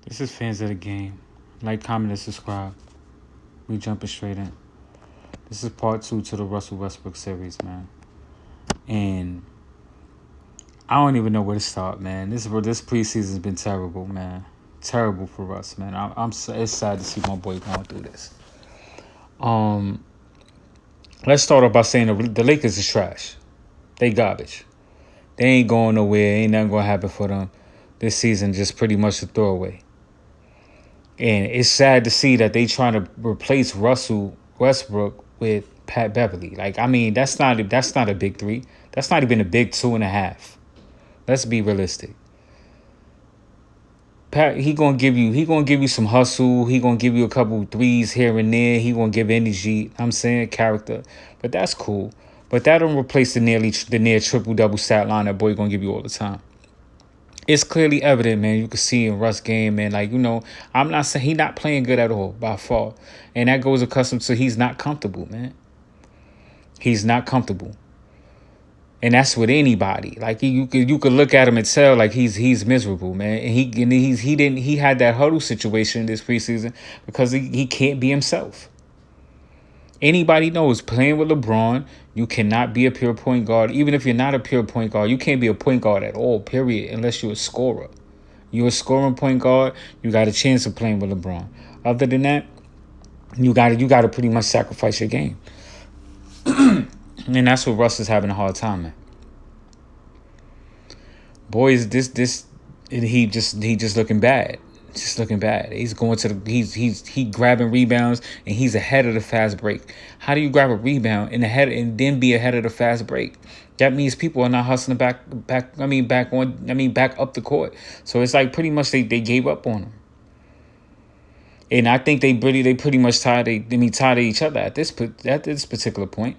This is fans of the game. Like, comment, and subscribe. We jumping straight in. This is part 2 to the Russell Westbrook series, man. And I don't even know where to start, man. This preseason's been terrible, man. Terrible for us, man. It's sad to see my boy going through this. Let's start off by saying the Lakers is trash. They garbage. They ain't going nowhere. Ain't nothing gonna happen for them this season. Just pretty much a throwaway. And it's sad to see that they trying to replace Russell Westbrook with Pat Beverly. Like, I mean, that's not a big 3. That's not even a big 2.5. Let's be realistic. Pat, he gonna give you some hustle. He gonna give you a couple threes here and there. He gonna give energy. I'm saying character, but that's cool. But that don't replace the near triple double stat line that boy gonna give you all the time. It's clearly evident, man. You can see in Russ' game, man. Like, I'm not saying he's not playing good at all by far, and that goes accustomed to he's not comfortable, man. He's not comfortable. And that's with anybody. Like, you could look at him and tell like he's miserable, man. And he had that huddle situation this preseason because he can't be himself. Anybody knows playing with LeBron, you cannot be a pure point guard. Even if you're not a pure point guard, you can't be a point guard at all, period, unless you're a scorer. You're a scoring point guard, you got a chance of playing with LeBron. Other than that, you got to pretty much sacrifice your game. And that's what Russ is having a hard time, man. Boys, he just looking bad. Just looking bad. He's going to he grabbing rebounds and he's ahead of the fast break. How do you grab a rebound and then be ahead of the fast break? That means people are not hustling back up the court. So it's like pretty much they gave up on him. And I think they pretty much tired of each other at this particular point.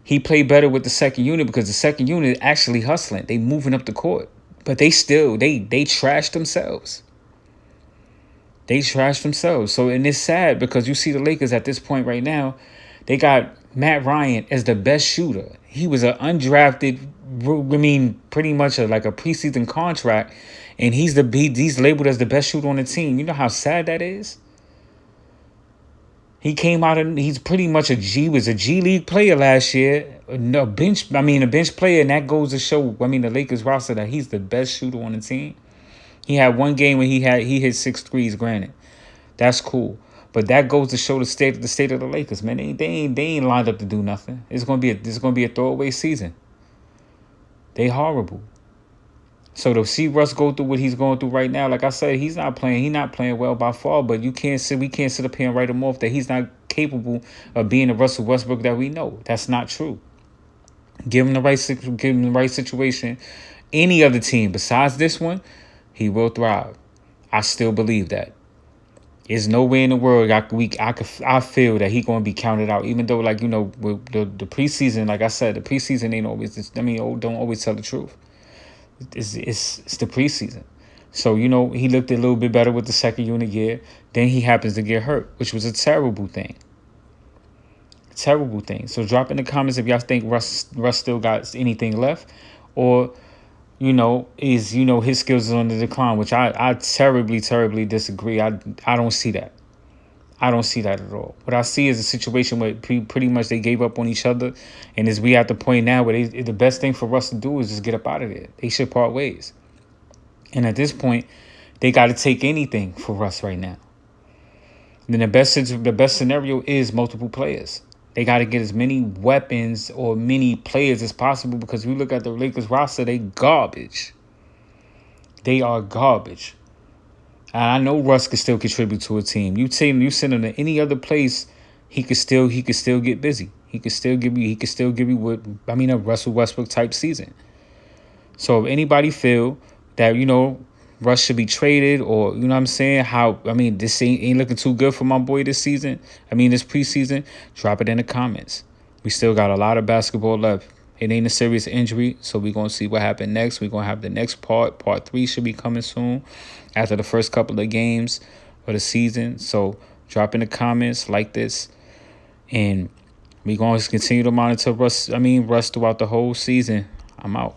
He played better with the second unit because the second unit actually hustling. They moving up the court. But they trashed themselves. They trashed themselves. So, and it's sad because you see the Lakers at this point right now, they got Matt Ryan as the best shooter. He was an undrafted, pretty much like a preseason contract, and he's labeled as the best shooter on the team. You know how sad that is? He came out and he's pretty much a G League player last year. A bench player, and that goes to show, the Lakers roster that he's the best shooter on the team. He had one game where he hit 6 threes, granted. That's cool. But that goes to show the state of the Lakers, man. They ain't lined up to do nothing. It's gonna be a throwaway season. They horrible. So to see Russ go through what he's going through right now, like I said, he's not playing well by far, but we can't sit up here and write him off that he's not capable of being the Russell Westbrook that we know. That's not true. Give him the right situation. Any other team besides this one, he will thrive. I still believe that. There's no way in the world I feel that he's going to be counted out, even though, with the preseason, like I said, the preseason ain't always, don't always tell the truth. It's the preseason. So, he looked a little bit better with the second unit year. Then he happens to get hurt, which was a terrible thing. Terrible thing. So drop in the comments if y'all think Russ still got anything left, or his skills is on the decline, which I terribly, terribly disagree. I don't see that. I don't see that at all. What I see is a situation where pretty much they gave up on each other, and we at the point now where the best thing for Russ to do is just get up out of there. They should part ways. And at this point, they got to take anything for Russ right now. And then the best scenario is multiple players. They got to get as many weapons or many players as possible, because if you look at the Lakers roster, they garbage. They are garbage. And I know Russ can still contribute to a team. You send him to any other place, he could still get busy. He could still give you a Russell Westbrook type season. So if anybody feel that, Russ should be traded, or this ain't looking too good for my boy this season, this preseason, drop it in the comments. We still got a lot of basketball left. It ain't a serious injury, so we're going to see what happens next. We're going to have the next part. Part 3 should be coming soon after the first couple of games of the season. So drop in the comments, like this, and we're going to continue to monitor Russ throughout the whole season. I'm out.